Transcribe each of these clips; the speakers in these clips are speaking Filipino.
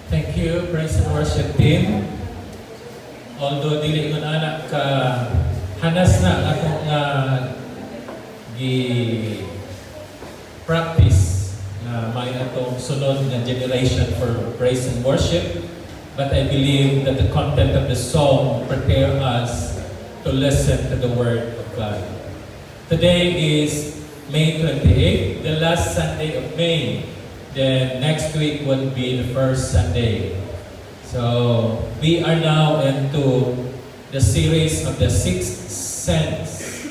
Thank you, praise and worship team. Although dili ko na anak ka hanas na atong gi practice na may atong sunod na generation for praise and worship, but I believe that the content of the song prepare us to listen to the word of God. Today is May 28, the last Sunday of May. Then next week will be the first Sunday. So we are now into the series of the sixth sense,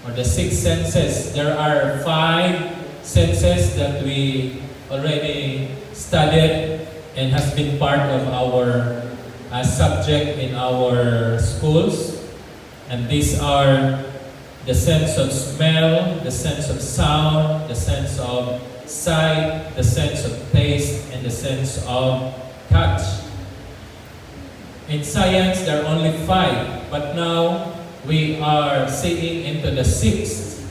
or the six senses. There are 5 senses that we already studied and has been part of our subject in our schools. And these are the sense of smell, the sense of sound, the sense of sight, the sense of taste, and the sense of touch. In science, there are only 5, but now we are seeing into the 6th.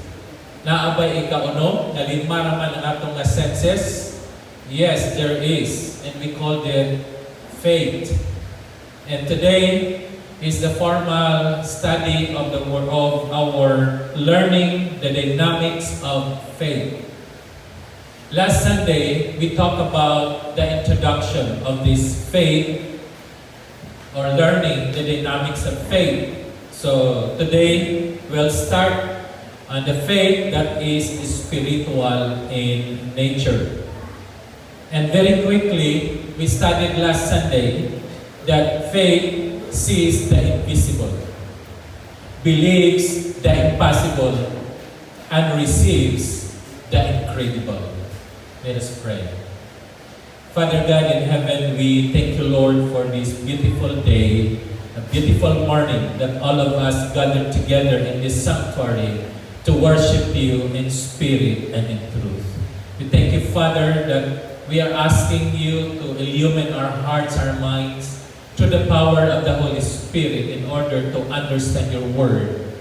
Naabay ikaunom, na 5 naman ang atong senses? Yes, there is, and we call it faith. And today is the formal study of our learning the dynamics of faith. Last Sunday, we talked about the introduction of this faith, or learning the dynamics of faith. So today, we'll start on the faith that is spiritual in nature. And very quickly, we studied last Sunday that faith sees the invisible, believes the impossible, and receives the incredible. Let us pray. Father God in heaven, we thank you, Lord, for this beautiful day, a beautiful morning that all of us gathered together in this sanctuary to worship you in spirit and in truth. We thank you, Father, that we are asking you to illumine our hearts, our minds, through the power of the Holy Spirit in order to understand your word.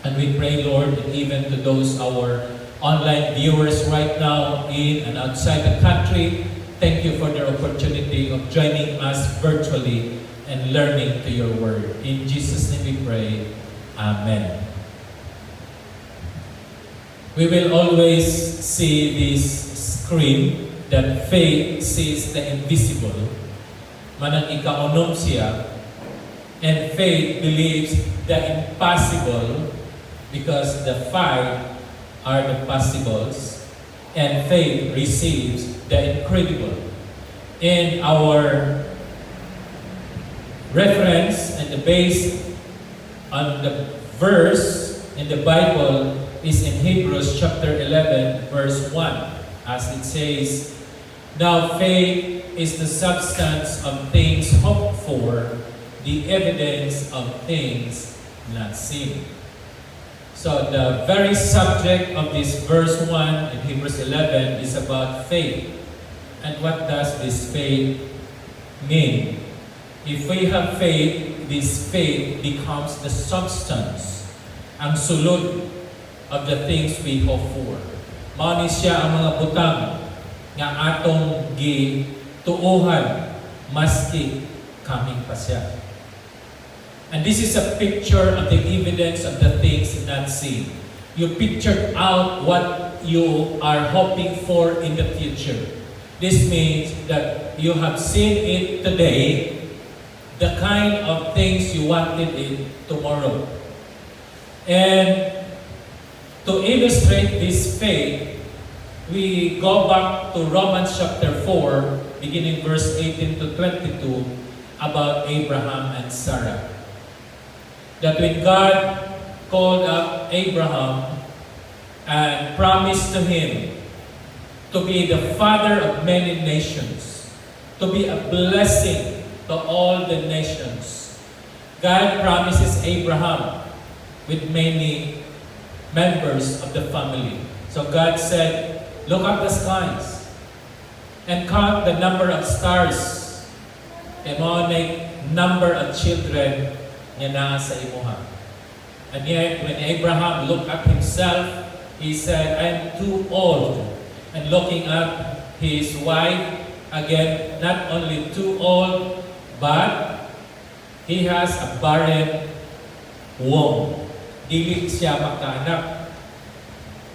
And we pray, Lord, that even to those our online viewers right now in and outside the country, thank you for the opportunity of joining us virtually and learning to your word. In Jesus' name we pray. Amen. We will always see this screen that faith sees the invisible. Manang ikaunom siya, and faith believes the impossible because the 5 are the possibles, and faith receives the incredible. In our reference and the base on the verse in the Bible is in Hebrews chapter 11 verse 1, as it says, "Now faith is the substance of things hoped for, the evidence of things not seen." So the very subject of this verse 1 in Hebrews 11 is about faith. And what does this faith mean? If we have faith, this faith becomes the substance, ang sulod of the things we hope for. Mao ni siya ang mga butang nga atong gituohan maski coming pa siya. And this is a picture of the evidence of the things not seen. You pictured out what you are hoping for in the future. This means that you have seen it today, the kind of things you wanted it tomorrow. And to illustrate this faith, we go back to Romans chapter 4, beginning verse 18 to 22, about Abraham and Sarah. That when God called up Abraham and promised to him to be the father of many nations, to be a blessing to all the nations, God promises Abraham with many members of the family. So God said, "Look up the skies and count the number of stars, and number of children nga naa sa imuha." And yet, when Abraham looked at himself, he said, "I am too old." And looking at his wife, Again, not only too old, but he has a barren womb. Dili siya makaanak.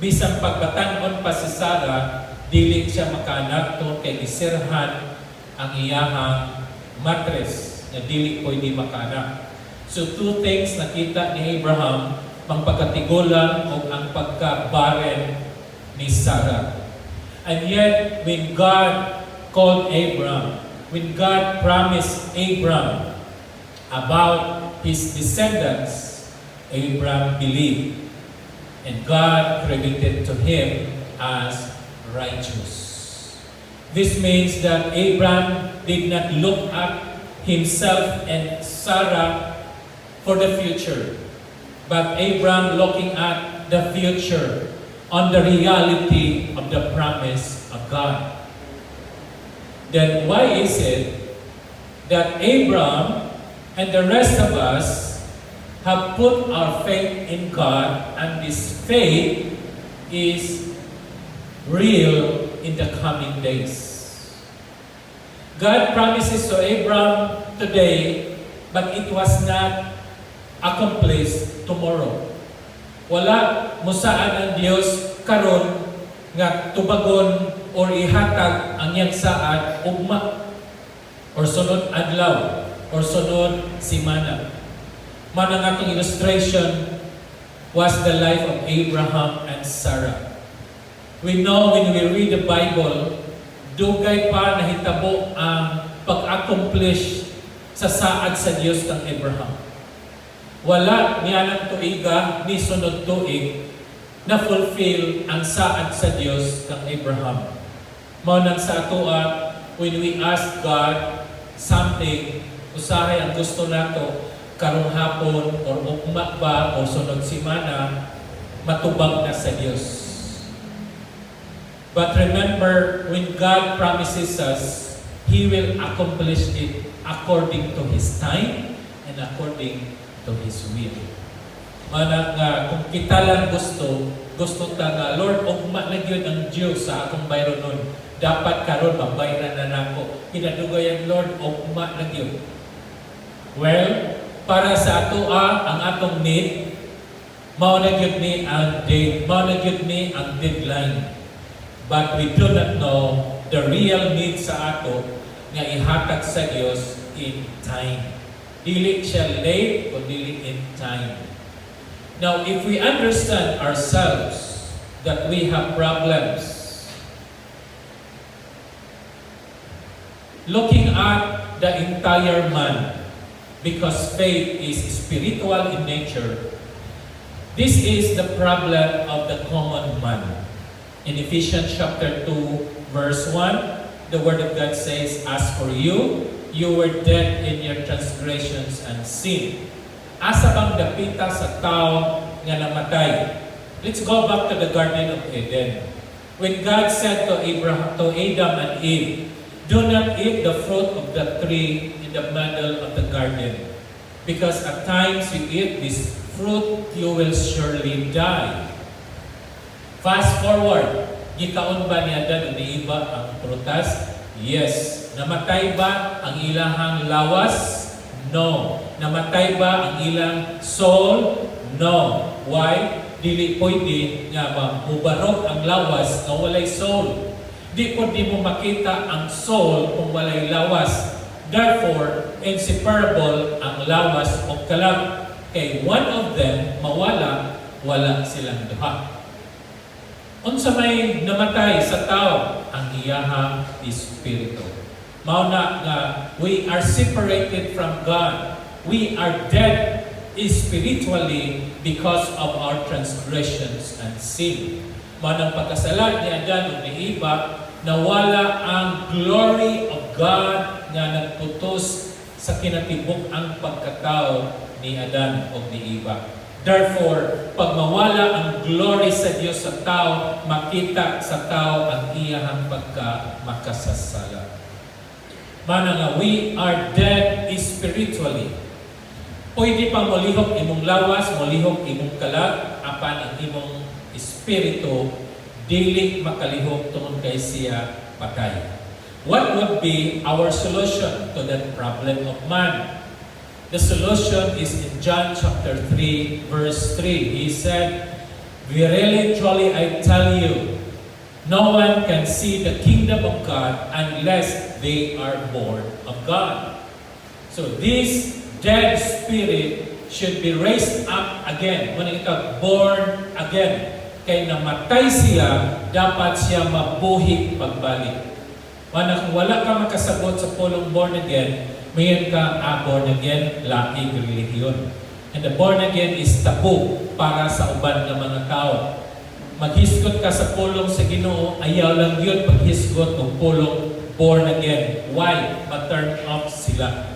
Bisang pagbatanon pa si Sarah, dili siya makaanak tungkol kay gisirhan ang iyahang matres na dili pwede makaanak. So two things nakita ni Abraham, ang pagkatigulan o ang pagka-barren ni Sarah. And yet, when God called Abraham, when God promised Abraham about his descendants, Abraham believed. And God credited to him as righteous. This means that Abraham did not look at himself and Sarah for the future, but Abraham looking at the future on the reality of the promise of God. Then why is it that Abraham and the rest of us have put our faith in God, and this faith is real in the coming days? God promises to Abraham today, but it was not accomplished tomorrow. Wala musaan ang Dios karon nga tubagon or ihatag ang iyang saad ugma or sunod adlaw or sunod simana. Man ang atong illustration was the life of Abraham and Sarah. We know when we read the Bible, dugay pa nahitabo ang pag-accomplish sa saad sa Dios kang Abraham. Wala niya ng tuiga ni sunod tuig na fulfill ang saad sa Dios kang Abraham. Mao nang sa atoa, when we ask God something, usahay ang gusto nato karong hapon or ugma ba o sunod simana, matubag na sa Dios. But remember, when God promises us, He will accomplish it according to His time and according to His will. Manang kung kita lang gusto ta nga, Lord, ugma na gyud ang Dios sa akong bayron nun. Dapat karon mabayran na nako. Kinadugayan, Lord, ugma na gyud. Well, para sa atoa ang atong need, mao na gyud ni ang date, mao na gyud ni ang deadline. But we do not know the real need sa ato nga ihatag sa Dios in time. Dili siya late o dili in time. Now, if we understand ourselves that we have problems, looking at the entire man, because faith is spiritual in nature, this is the problem of the common man. In Ephesians chapter 2, verse 1, the Word of God says, "As for you, you were dead in your transgressions and sin." Asa bang dapita sa tao nga namatay? Let's go back to the Garden of Eden. When God said to Adam and Eve, "Do not eat the fruit of the tree in the middle of the garden, because at times you eat this fruit, you will surely die." Fast forward, gikaon ba ni Adan o ni Eva ang prutas? Yes. Namatay ba ang ilahang lawas? No. Namatay ba ang ilang soul? No. Why? Dili pwede nga ba mubarog ang lawas nga walay soul. Di po di mo makita ang soul kung walay lawas. Therefore, inseparable ang lawas o kalag. Kay one of them mawala, wala silang duha. Unsa may namatay sa tao? Ang iyahang espiritu. Mao na nga we are separated from God. We are dead spiritually because of our transgressions and sin. Manang pagkasala ni Adan o ni Eva, nawala ang glory of God nga nagputos sa kinatibuk ang pagkatao ni Adan o ni Eva. Therefore, pag mawala ang glory sa Diyos sa tao, makita sa tao ang iyahang pagka-makasasala. Mana nga, we are dead spiritually. Pwede pa molihok imong lawas, molihok imong kalag, apan ang imong espiritu, dili makalihok tungod kay siya patay. What would be our solution to that problem of man? The solution is in John chapter 3, verse 3. He said, "Verily, truly, I tell you, no one can see the kingdom of God unless they are born of God." So this dead spirit should be raised up again. Kung ikaw, born again. Kaya namatay siya, dapat siya mabuhi pagbalik. Kung wala ka makasagot sa pulong born again, mayon ka born again, laking relihiyon. And the born again is tabu para sa uban ng mga tao. Maghisgot ka sa pulong sa Ginoo, ayaw lang yun paghisgot ng pulong born again. Why? Ma-turn off sila.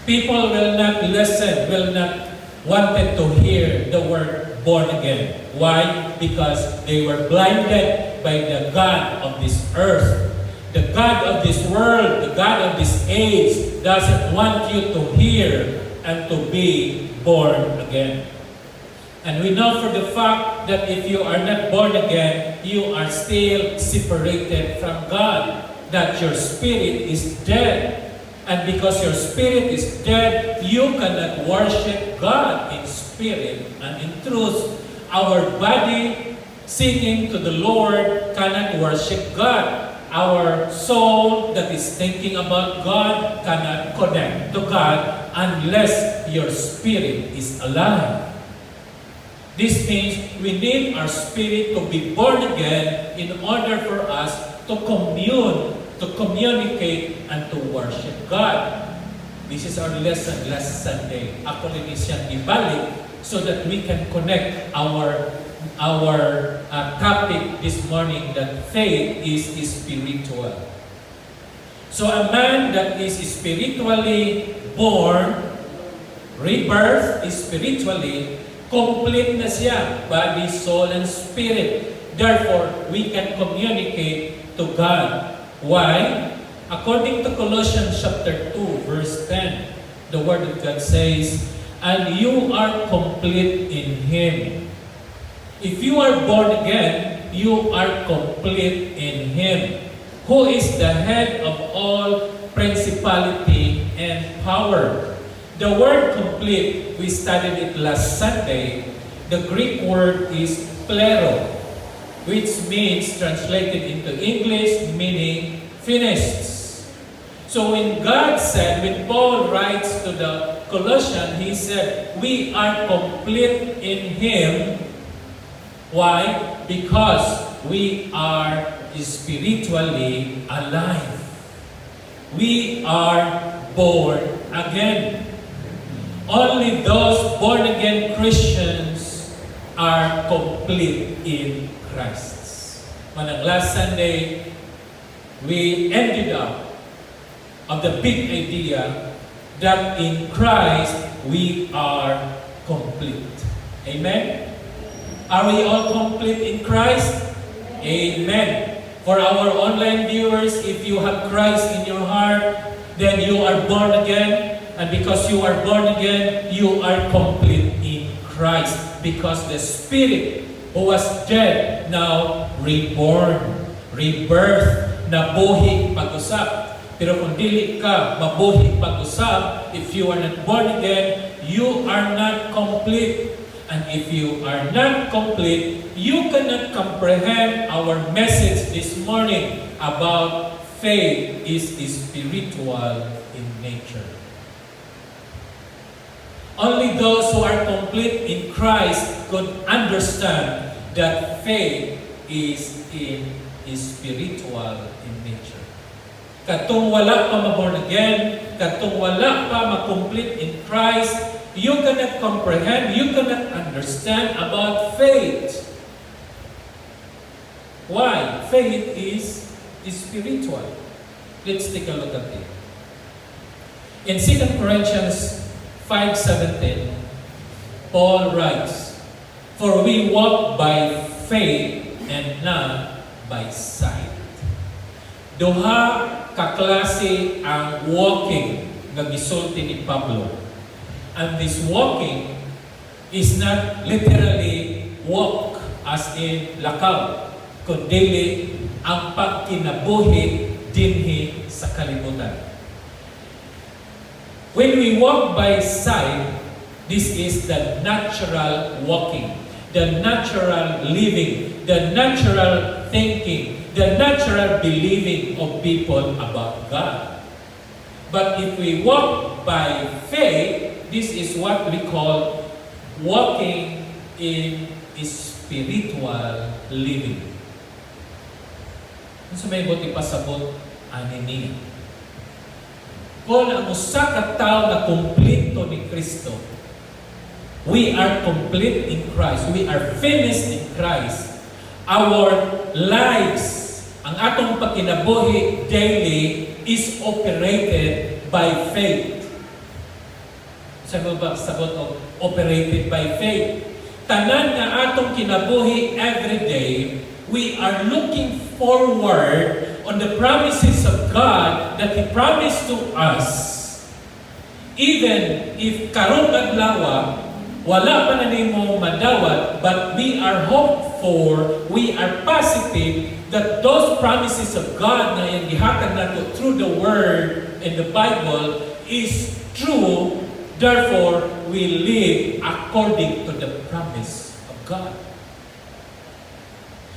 People will not listen, will not wanted to hear the word born again. Why? Because they were blinded by the God of this earth. The God of this world, the God of this age doesn't want you to hear and to be born again. And we know for the fact that if you are not born again, you are still separated from God, that your spirit is dead. And because your spirit is dead, you cannot worship God in spirit and in truth. Our body singing to the Lord cannot worship God. Our soul that is thinking about God cannot connect to God unless your spirit is alive. This means we need our spirit to be born again in order for us to commune, to communicate, and to worship God. This is our lesson last Sunday. Ako rin siyang ibalik so that we can connect our topic this morning, that faith is spiritual. So a man that is spiritually born, rebirth is spiritually, complete na siya, body, soul, and spirit. Therefore, we can communicate to God. Why? According to Colossians chapter 2, verse 10, the Word of God says, "And you are complete in Him." If you are born again, you are complete in Him, who is the head of all principality and power. The word complete, we studied it last Sunday. The Greek word is plero, which means, translated into English, meaning finished. So when God said, when Paul writes to the Colossians, he said, we are complete in Him. Why? Because we are spiritually alive. We are born again. Only those born-again Christians are complete in Christ. Manang last Sunday, we ended up of the big idea that in Christ we are complete. Amen? Are we all complete in Christ? Amen. For our online viewers, if you have Christ in your heart, then you are born again. And because you are born again, you are complete in Christ. Because the Spirit who was dead, now reborn, rebirth, nabuhi pag-usap. Pero kung dili ka mabuhi pag-usap, if you are not born again, you are not complete. And if you are not complete, you cannot comprehend our message this morning about faith is spiritual in nature. Only those who are complete in Christ could understand that faith is spiritual in nature. Katong wala pa ma-born again, katong wala pa ma-complete in Christ, you cannot comprehend, you cannot understand about faith. Why? Faith is spiritual. Let's take a look at it. In 2 Corinthians 5:17, Paul writes, "For we walk by faith and not by sight." Duha ka klase ang walking nga gisulti ni Pablo. And this walking is not literally walk as in lakaw, kundi ang pagkinabuhi dinhi sa kalibutan. When we walk by sight, this is the natural walking, the natural living, the natural thinking, the natural believing of people about God. But if we walk by faith, this is what we call walking in spiritual living. Kung may buti pasabot, ani niya. Kung ang usa ka tawo na kumpleto ni Kristo, we are complete in Christ. We are finished in Christ. Our lives, ang atong pagkinabuhi daily is operated by faith. Sabi ba sagot of operated by faith? Tanan nga atong kinabuhi every day, we are looking forward on the promises of God that He promised to us. Even if karong adlaw wala pa na nimo madawat, but we are hopeful, we are positive that those promises of God na yung gihatag nato through the Word in the Bible is true. Therefore, we live according to the promise of God.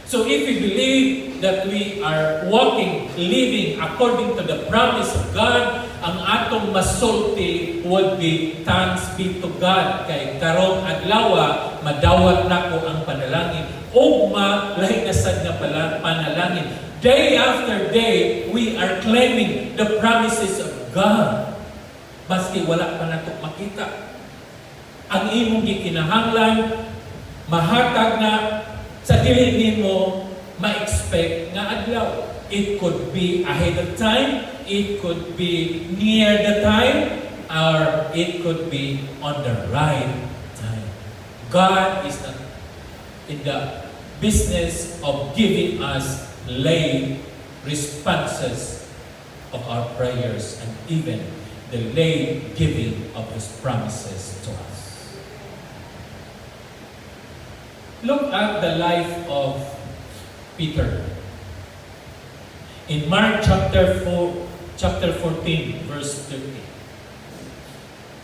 So if we believe that we are walking, living according to the promise of God, ang atong masulti would be thanks be to God. Kay karong adlaw, madawat nako ang panalangin. Ugma, lahi na sad nga panalangin. Day after day, we are claiming the promises of God. Maski wala pa nato makita. Ang imong gikinahanglan, mahatag na sa dili nimo ma-expect nga adlaw. It could be ahead of time, it could be near the time, or it could be on the right time. God is not in the business of giving us late responses of our prayers and even the late giving of His promises to us. Look at the life of Peter. In Mark chapter 14, verse 30.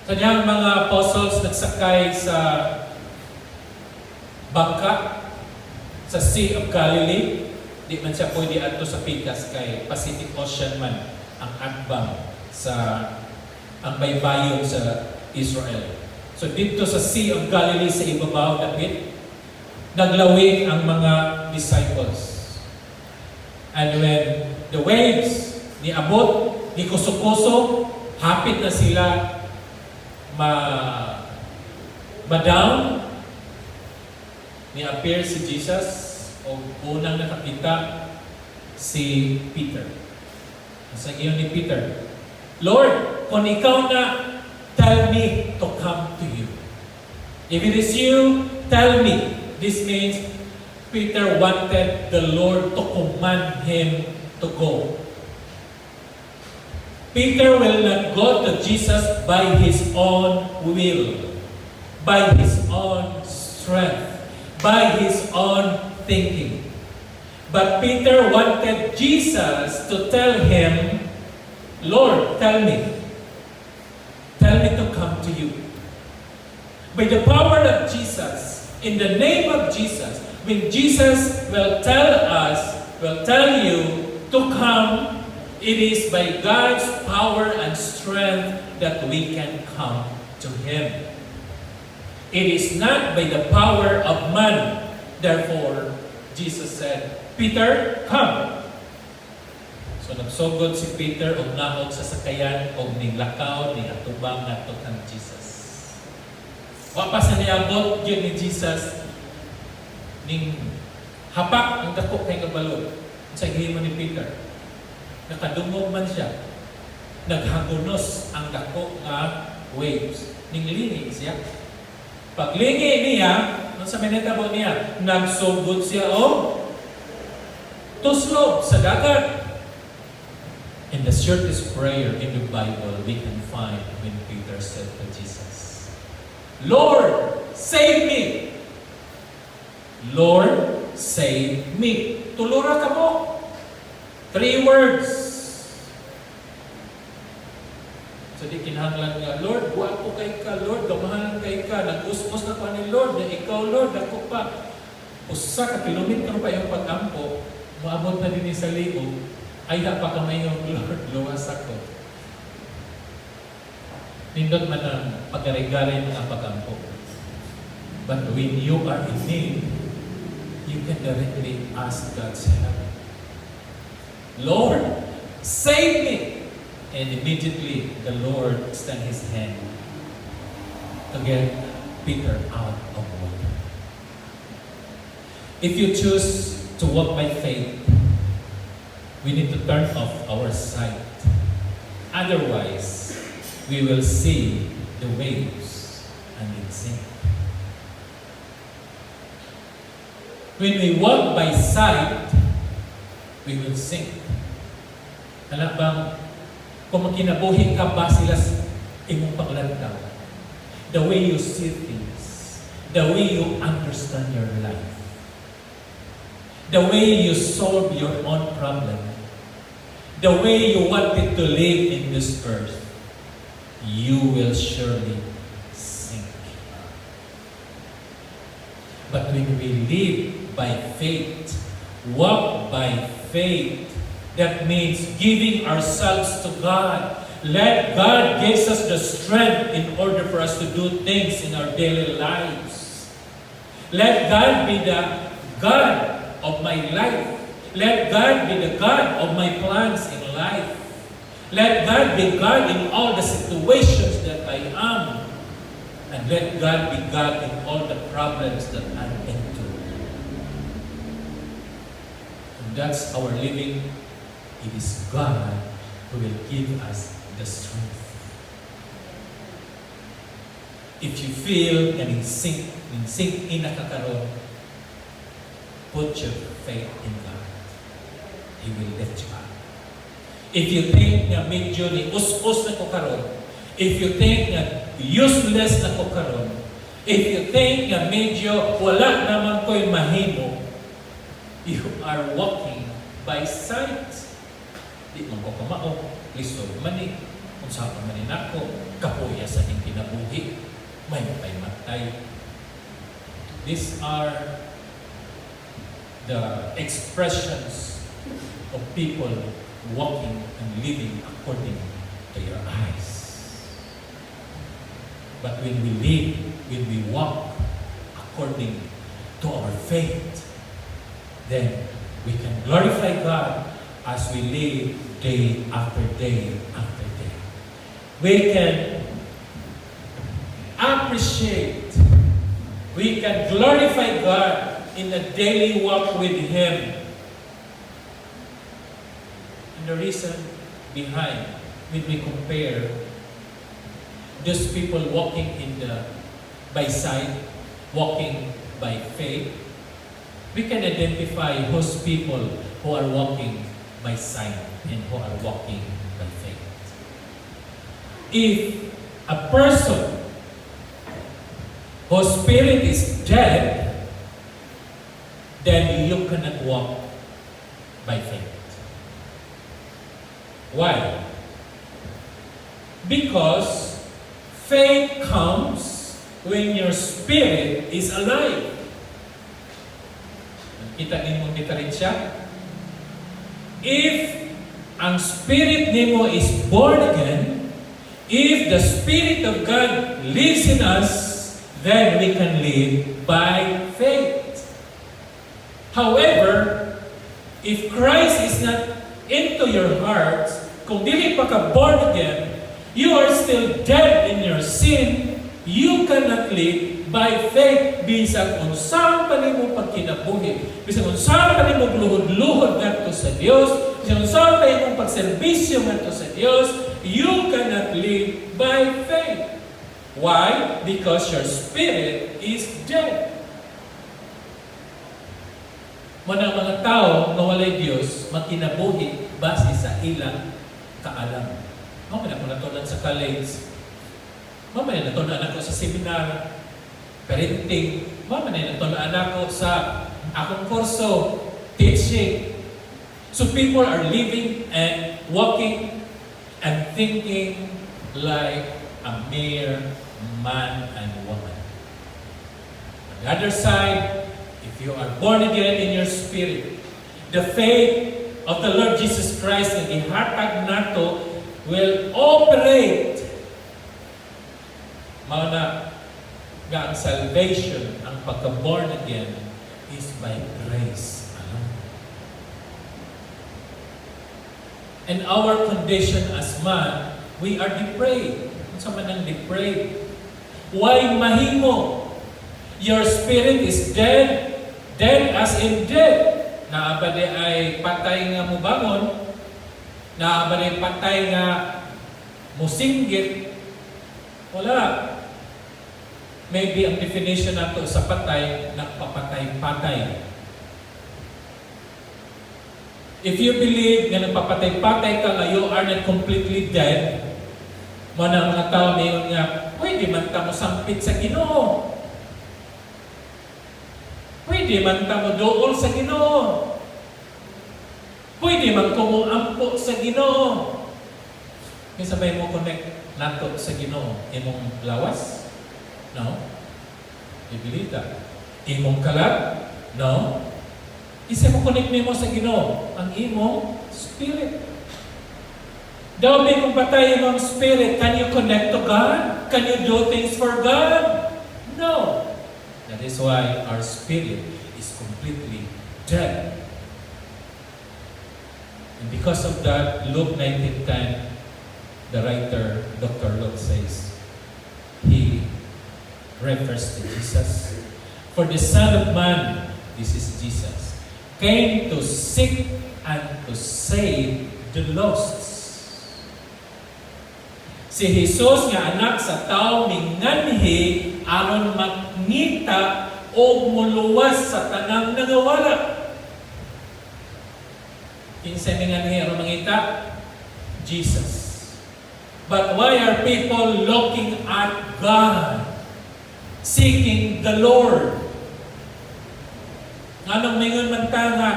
Kanyang mga apostles nagsakay sa bangka sa Sea of Galilee. Di man siya pwede ato sa pikas kay Pacific Ocean man ang atbang sa ang baybayon sa Israel. So dito sa Sea of Galilee sa ibabaw dapit naglawig ang mga disciples. And when the waves niabot, nikuso-kuso, hapit na sila ma-down, ni-appear si Jesus o unang nakakita si Peter. Sa iyon ni Peter, Lord, kung ikaw na, tell me to come to you. If it is you, tell me. This means Peter wanted the Lord to command him to go. Peter will not go to Jesus by his own will, by his own strength, by his own thinking. But Peter wanted Jesus to tell him, Lord, tell me to come to you. By the power of Jesus, in the name of Jesus, when Jesus will tell you to come, it is by God's power and strength that we can come to Him. It is not by the power of man. Therefore, Jesus said, Peter, come. So nagsugod si Peter og naog sa sakayan og niglakaw ni atubang nato kang Jesus. Wa pa sa niabot gyud ni Jesus ning hapak ang dako kay kabalo sa gihimo ni Peter. Nakadungog man siya. Naghagunos ang dako nga waves. Ning lingi siya. Paglingi niya, ano sa minitabo niya? Nagsugod siya o tuslog sa dagat. In the shortest prayer in the Bible, we can find when Peter said to Jesus, Lord, save me! Lord, save me. Tulura ka mo. 3 words. So di kinahanglan nga, Lord, guwapo kay ka, Lord, gamahan kay ka, nag-us-us na pa ni Lord, na ikaw, Lord, ako pa. Usa ka kilometro pa yung pag-ampo, maabot na din sa liog, ay pa kamay yung Lord, luwas ako. Nindot man ang pag-arigarin ang pag-ampo. But when you are in need, you can directly ask God's help. Lord, save me! And immediately the Lord extended His hand to get Peter out of water. If you choose to walk by faith, we need to turn off our sight. Otherwise, we will see the waves and it sink. When we walk by sight, we will sink. Alam bang, kung makinabuhi ka ba sila sa imong paglantaw, the way you see things, the way you understand your life, the way you solve your own problem, the way you wanted to live in this earth, you will surely sink. But when we live by faith, walk by faith, that means giving ourselves to God. Let God give us the strength in order for us to do things in our daily lives. Let God be the God of my life. Let God be the God of my plans in life. Let God be God in all the situations that I am. And let God be God in all the problems that I'm into. And that's our living. It is God who will give us the strength. If you feel na sink in nakakaroon, put your faith in God. He will lift you up. If you think na medyo ni us-us na ko karon, if you think na useless na ko karon, if you think na medyo wala naman ko'y mahimo, you are walking by sight. Di man ko kamao, lisod mani, kung saan manin ako, kapuya sa aking kinabuhi, may matay. These are the expressions of people walking and living according to your eyes. But when we live, when we walk according to our faith, then we can glorify God as we live day after day after day. We can appreciate, we can glorify God in a daily walk with Him. And the reason behind, when we compare those people walking by sight, walking by faith, we can identify those people who are walking by sight and who are walking by faith. If a person whose spirit is dead, then you cannot walk by faith. Why? Because faith comes when your spirit is alive. Kita nimo diferensya? If ang spirit nimo is born again, if the Spirit of God lives in us, then we can live by faith. However, if Christ is not into your heart, kung dili pa ka born again, you are still dead in your sin, you cannot live by faith. Bisag unsang pa nimo pagkinabuhi, bisag unsang pa nimo luhod-luhod ngadto sa Dios, bisag unsang pa imong pagserbisyo ngadto sa Dios, you cannot live by faith. Why? Because your spirit is dead. Manang mga tao nga walay Dios makinabuhi base sa ilang kaalam. Mamaya na ko natulan sa college. Mamaya na natulan ako sa seminar. Parenting. Mamaya na natulan ako sa akong kurso. Teaching. So people are living and walking and thinking like a mere man and woman. On the other side, if you are born again in your spirit, the faith of the Lord Jesus Christ na gihatag nato will operate. Mao na nga ang salvation, ang pagka-born again is by grace alone. And our condition as man, we are depraved. Unsa man ang depraved? Why mahimo? Your spirit is dead, dead as in dead. Naabade ay patay nga mubangon, naabade patay nga musinggit. Wala. Maybe ang definition nato sa patay, nagpapatay-patay. If you believe na nagpapatay-patay ka nga, you are not completely dead, mo na mga tao mayon nga, pwede man ta mo sampit sa Ginoo. Pwede man ta mo dool sa Ginoo. Pwede man ko mo ampo sa Ginoo. May sabay mo connect nato sa Ginoo, imong lawas? No? You believe that? Imong kalat? No? Isa mo connect mo sa Ginoo, ang imong spirit. Daw may kung patay imong spirit, can you connect to God? Can you do things for God? No. That is why our spirit is completely dead. And because of that, Luke 19:10, the writer, Dr. Luke says, he refers to Jesus. For the Son of Man, this is Jesus, came to seek and to save the lost. Si Jesus nga anak sa tao minganhi aron magngita o muluwas sa tanang nagawala. Kinsa minganhi aron mangita? Jesus. But why are people looking at God? Seeking the Lord. Anong mingon man ta nga,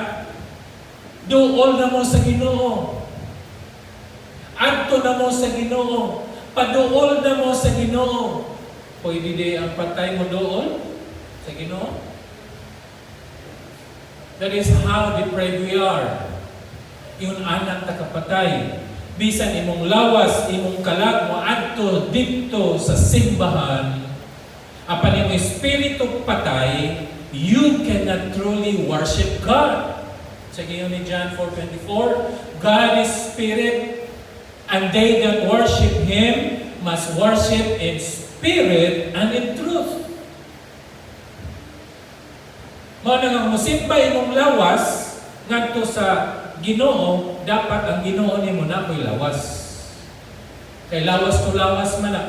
duol na mo sa Ginoo. Adto na mo sa Ginoo. Paduol na mo sa Ginoo. Pwede di ang patay mo duol sa Ginoo? That is how depraved we are. Yung anak takapatay. Bisan imong lawas, imong kalag mo adto dito sa simbahan, apan yung espiritu patay, you cannot truly worship God. Sa ngayon ni John 4:24, God is spirit, and they that worship Him must worship in spirit and in truth. Mao nang musimba imong lawas ngadto sa Ginoo, dapat ang Ginoo nimo na ko'y lawas. Kay lawas to lawas man na.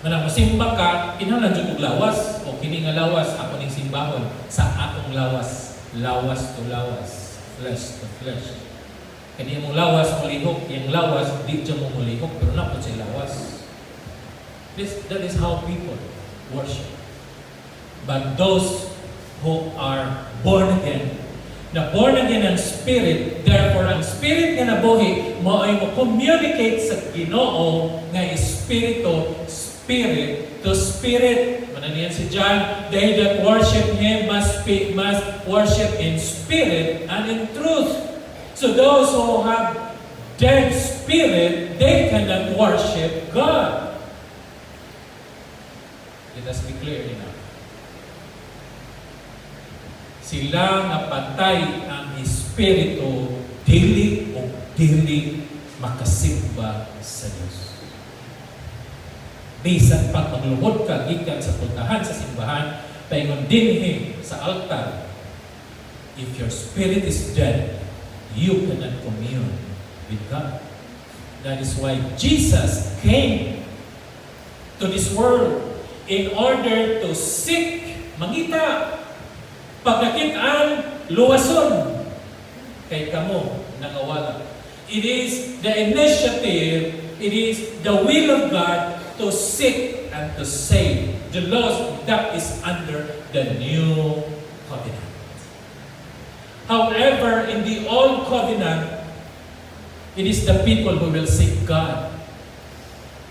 Manang musimba ka, kinahanglan jud og lawas o kini nga lawas ako ning simbahon sa akong lawas, lawas to lawas, flesh to flesh. Kani imong lawas mo lihok, yung lawas di jud mo lihok pero na pud say lawas. That is how people worship. But those who are born again, na born again ang spirit, therefore ang spirit nga nabuhi mo ay mo communicate sa Ginoo nga espiritu, spirit to spirit. Mananiyan si John, they that worship Him must worship in spirit and in truth. So those who have dead spirit, they cannot worship God. Let us be clear enough. Sila nga patay ang espiritu, dili o dili makasimba sa Diyos. Bisan pag magluhod ka, gikan sa puntahan sa simbahan, paingon dinhi sa altar, if your spirit is dead, you cannot commune with God. That is why Jesus came to this world in order to seek, mangita, pagdakitaan, luwason, kay kamo nangawala. It is the initiative, it is the will of God to seek and to save the lost that is under the new covenant. However, in the old covenant, it is the people who will seek God.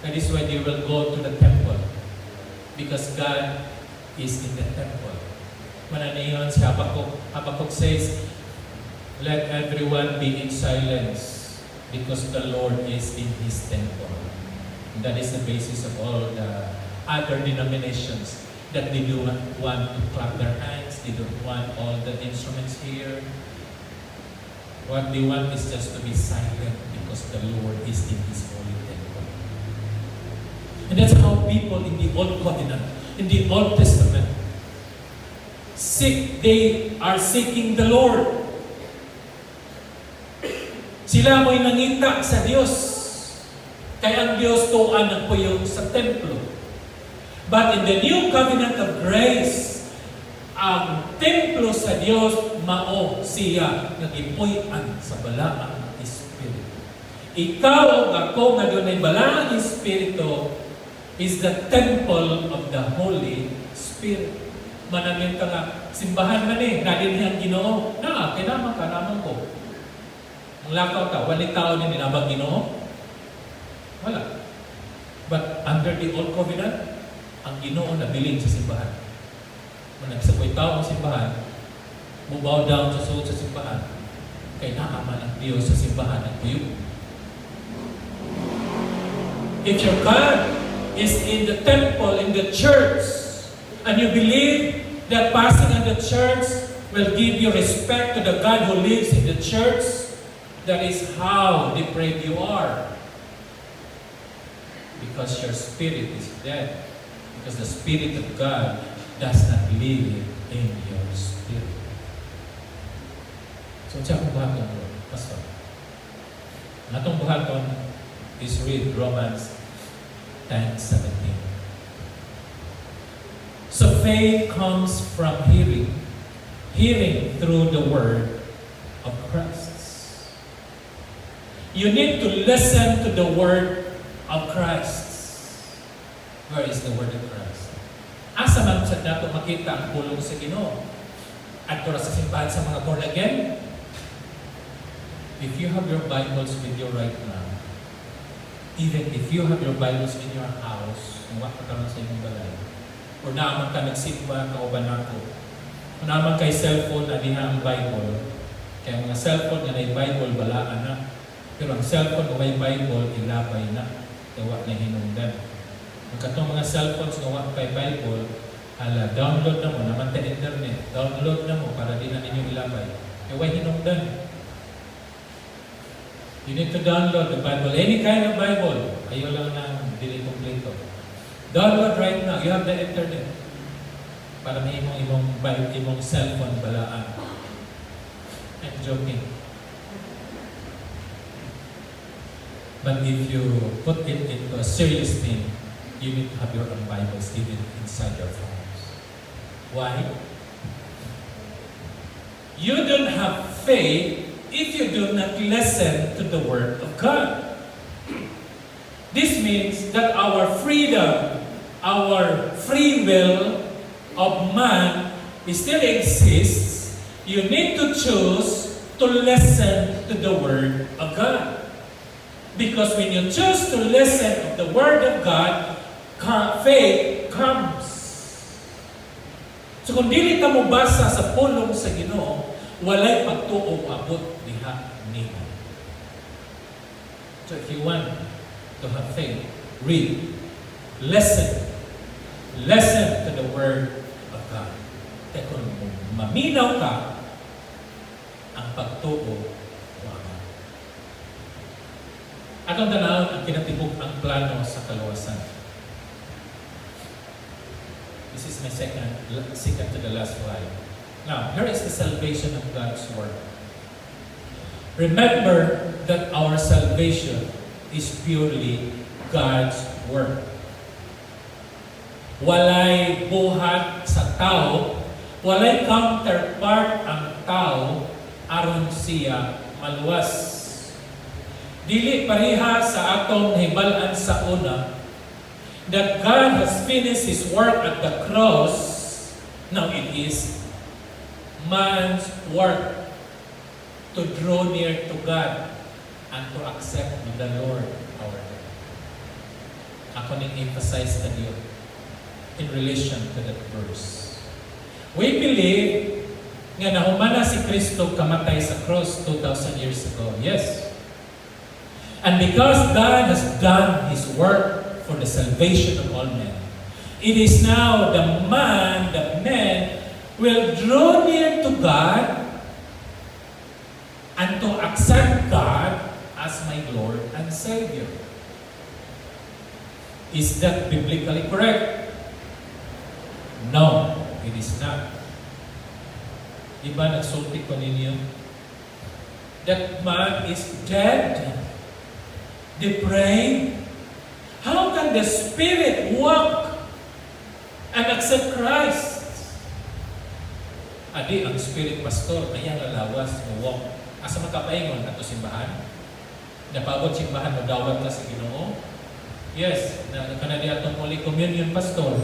That is why they will go to the temple. Because God is in the temple. Mananayon si Habakkuk. Habakkuk says, let everyone be in silence because the Lord is in His temple. And that is the basis of all the other denominations, that they do not want to clap their hands, they don't want all the instruments here. What they want is just to be silent because the Lord is in His holy temple. And that's how people in the Old Covenant, in the Old Testament, they are seeking the Lord. Sila mo'y nangita sa Diyos. Kaya ang Diyos tuan ng puyo sa templo. But in the new covenant of grace, ang templo sa Diyos, mao siya nagipuy-an sa balaang Espiritu. Ikaw o ako nga doon ay balaang Espiritu is the temple of the Holy Spirit. Manangin ka nga, simbahan man nadinhan Ginoo, kailangan ka naman ko. Ang lakaw ka, walit tao din nilabang Ginoo? Wala. But under the Old Covenant, ang Ginoo nabilin sa simbahan. Kung nagsapoy tao ang simbahan, mubaw down sa suot sa simbahan, kay naaman ang Diyos sa simbahan at tuyo. If your God is in the temple, in the church, and you believe that passing in the church will give you respect to the God who lives in the church, that is how depraved you are. Because your spirit is dead. Because the Spirit of God does not live in your spirit. So, siya kung buhaton ko, Pastor. Natong buhaton is read Romans 10:17. So faith comes from hearing, hearing through the word of Christ. You need to listen to the word of Christ. Where is the word of Christ? Asa man sa nato makita ang pulong sa Ginoo? Adto sa simbahan sa mga born again? If you have your Bibles with you right now, even if you have your Bibles in your house, kung wala ka sa inyong balay, o naman ka nagsimba, kauban ako, o naman kay cellphone na diha ang Bible, kaya mga cellphone na may Bible, balaan na. Pero ang cellphone o may Bible, ilabay na. Tawa na hinungdan. Magkatong mga cellphones na wala kay Bible, download na mo, naman sa internet, download na mo para di na ninyo ilabay. Kaya why hinungdan? You need to download the Bible, any kind of Bible. Ayaw lang ng dili kompleto. Download right now. You have the internet. Para may imong cellphone balaan. I'm joking. But if you put it into a serious thing, you need to have your own Bibles even inside your phones. Why? You don't have faith if you do not listen to the Word of God. This means that our freedom, our free will of man still exists. You need to choose to listen to the Word of God. Because when you choose to listen to the Word of God, faith comes. So kung dili ka mo basa sa pulong sa Ginoo, walay pagtuo abot diha nimo. So if you want to have faith, read, listen to the Word of God. Kaya kung maminaw ka, ang pagtuo wala. Atong tanawon ang kinatibuk ang plano sa kaluwasan. This is my second to the last slide. Now, here is the salvation of God's Word. Remember that our salvation is purely God's Word. Walay buhat sa tao, walay counterpart ang tao aron siya maluwas. Dili pareha sa atong hibalan sa una that God has finished His work at the cross. Now it is man's work to draw near to God and to accept the Lord our God. ako ning emphasize kanyo in relation to that verse. We believe nga nahumana si Kristo kamatay sa cross 2,000 years ago. Yes. And because God has done His work for the salvation of all men, it is now the men will draw near to God and to accept God as my Lord and Savior. Is that biblically correct? No, it is not. Diba nagsulti ko ninyo? That man is dead, depraved. How can the Spirit walk and accept Christ? Adi, ang Spirit Pastor, kaya lalawas mo walk. Asa makapaingon ato simbahan? Napabot simbahan, madawat na sa Ginoo? Yes, kanadi atong Holy Communion, Pastor.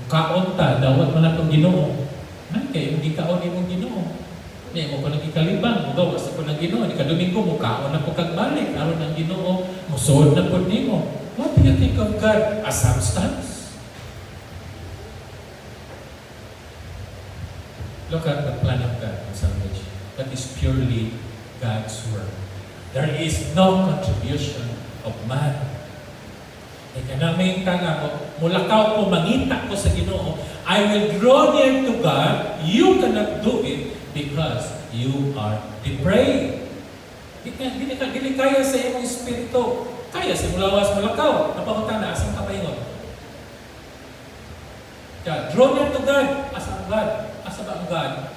Kaon ta, dawat mo na itong Ginoo. Man kayo, hindi kaon imong Ginoo. Hindi mo ko nagkikalibang, gawas na po ng Ginoo. Hindi ka Domingo mo, kaon na po kagbalik. Aron ng Ginoo, musuod na po nimo. What do you think of God? A substance? Look at the plan of God in salvation. That is purely God's work. There is no contribution of man. Kaya namin tanga ko, mulakaw ko, mangita ko sa Ginoo, I will draw near to God. You cannot do it because you are depraved. Dili kaya sa iyong espiritu. Kaya sa mulawas mulakaw. Napamunta na, asang kapaingon. Kaya, draw near to God. Asa ang God? Asa ba ang God?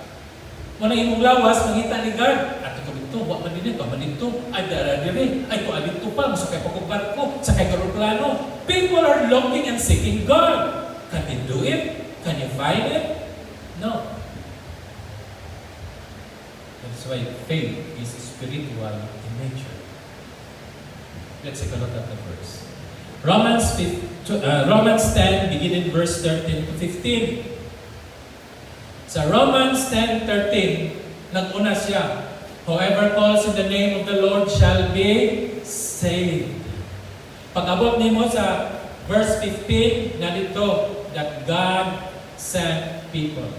Muna imong lawas, mangita ni God. At ito dito, wak man din ito, man dito, ay dara dire, ay ko alito pa, masakay pa kong barko, sakay karoplano. People are looking and seeking God. Can you do it? Can you find it? No. That's why faith is spiritual in nature. Let's take a look at the verse. Romans 10, beginning verse 13 to 15. Sa Romans 10:13, nag-una siya, whoever calls in the name of the Lord shall be saved. Pag-abot nimo sa verse 15, na dito, that God sent people.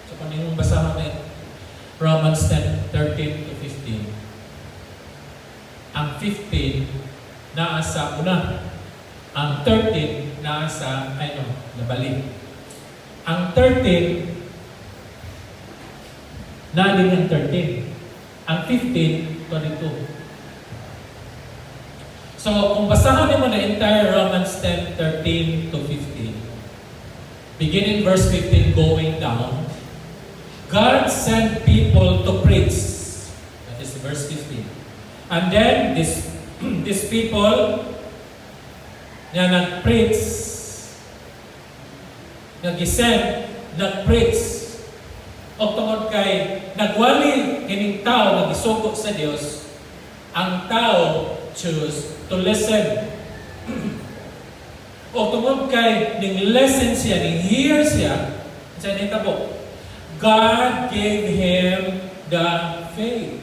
So kung nimo basahan na Romans 10:13 to 15. Ang 15, naa sa una. Ang 13, naa sa, nabalik. Ang 13, nandun yung 13. Ang 15, 22. So, kung basahan mo na entire Romans 10:13 to 15, beginning verse 15 going down, God sent people to preach. That is verse 15. And then, these people na nag-preach, nag-isend, nag-preach, o tungod kay nagwali kining tao nagisugo sa Dios, ang tao choose to listen. O tungod kay ning listen siya, ning hear siya, sa nitabo, God gave him the faith.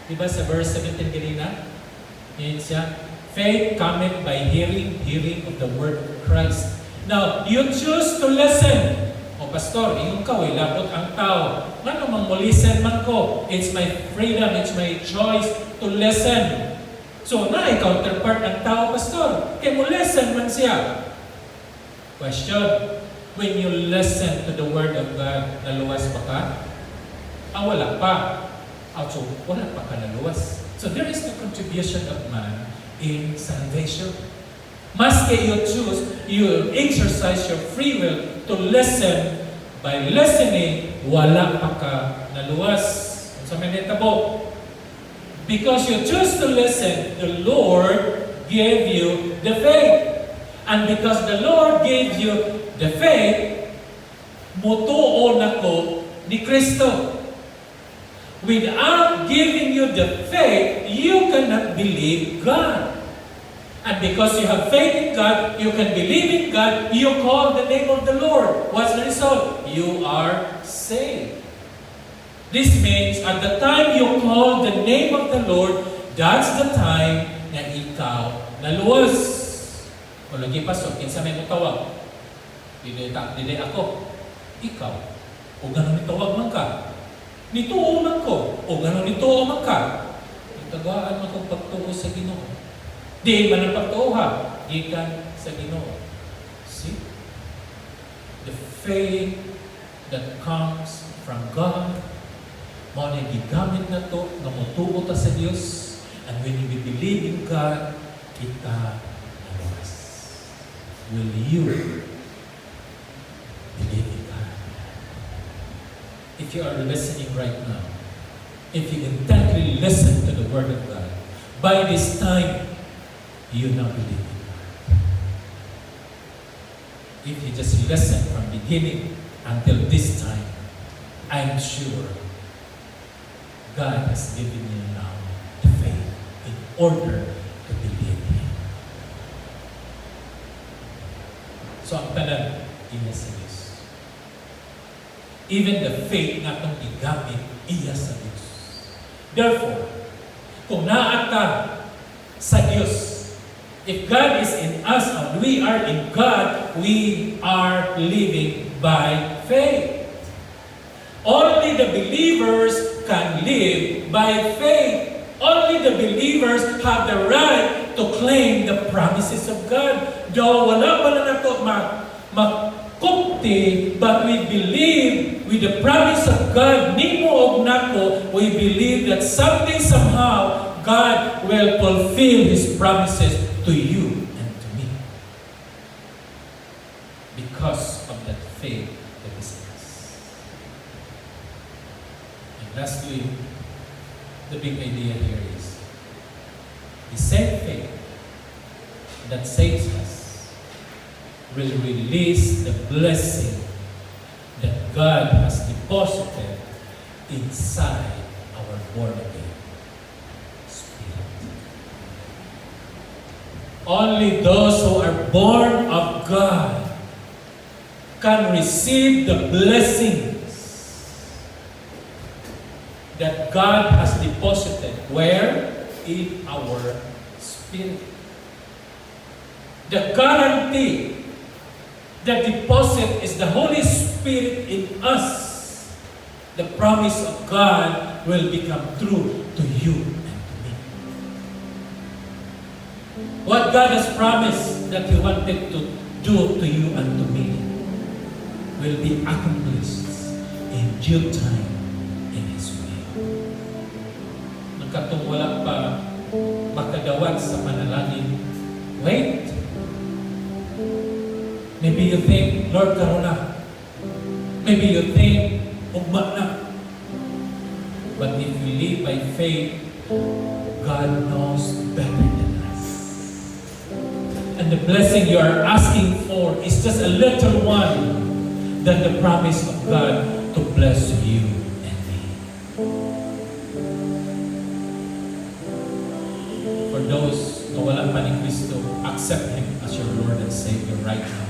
Diba sa verse 17 kanina? Yan siya. Faith cometh by hearing, hearing of the word of Christ. Now, you choose to listen. O pastor, iyong kaway, labot ang tao. Ano mang mo-listen man ko? It's my freedom, it's my choice to listen. So, na-counterpart ang tao, pastor. Kaya mo-listen man siya. Question, when you listen to the Word of God, naluwas pa ka? Wala pa. So, wala pa ka naluwas. So, there is the contribution of man in salvation. Maski you choose, you exercise your free will to listen. By listening, wala pa ka naluwas. Sa manitabo. Because you choose to listen, the Lord gave you the faith. And because the Lord gave you the faith, mutuo na ko ni Kristo. Without giving you the faith, you cannot believe God. And because you have faith in God, you can believe in God, you call the name of the Lord. What's the result? You are saved. This means at the time you call the name of the Lord, that's the time na ikaw naluwas. O lagi pasok, kinsa may mutawag. Dili ako. Ikaw. O ganun itawag man ka. Nituo man ko. O ganun nituo man ka. Itagaan mo itong pagtuo sa Ginoo. Di man ang pagtuo ha. Gikan sa Ginoo. See? The faith that comes from God, mo na gigamit na to, na mutuo ta sa Dios, and when we believe in God, kita naluwas. Will you believe in God? If you are listening right now, if you intently listen to the Word of God, by this time, you now believe in God. If you just listen from beginning until this time, I'm sure God has given you now the faith in order to believe Him. So ang tanan, iya sa Diyos. Even the faith na itong igamit, iya sa Diyos. Therefore, kung naata sa Diyos, if God is in us and we are in God, we are living by faith. Only the believers can live by faith. Only the believers have the right to claim the promises of God. Though wala pa na nato makupti, but we believe with the promise of God, nimo og nako, we believe that someday, somehow, God will fulfill His promises to you and to me. Because of that faith that is in us. And lastly, the big idea here is the same faith that saves us will release the blessing that God has deposited inside our born-again spirit. Only those who are born of God can receive the blessings that God has deposited. Where? In our spirit. The guarantee, the deposit is the Holy Spirit in us. The promise of God will become true to you and to me. What God has promised that He wanted to do to you and to me will be accomplished in due time in His will. Nagkatong wala pa makadawat sa panalangin, wait. Maybe you think, Lord, karon na. Maybe you think, ugma na. But if we live by faith, God knows better than us. And the blessing you are asking for is just a little one than the promise of God to bless you and me. For those na wala pa ni Kristo, accept Him as your Lord and Savior right now.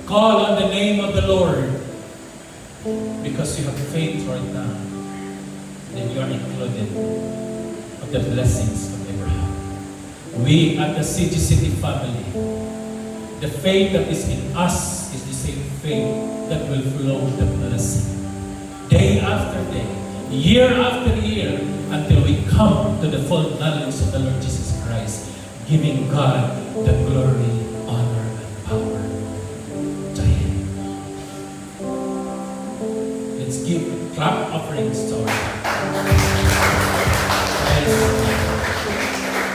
Call on the name of the Lord because you have faith right now. Then you are included of the blessings of Abraham. We at the City family, the faith that is in us is the same faith that will flow the blessing. Day after day, year after year, until we come to the full knowledge of the Lord Jesus Christ, giving God the glory, honor, and power to Him. Let's give clap offerings to our God.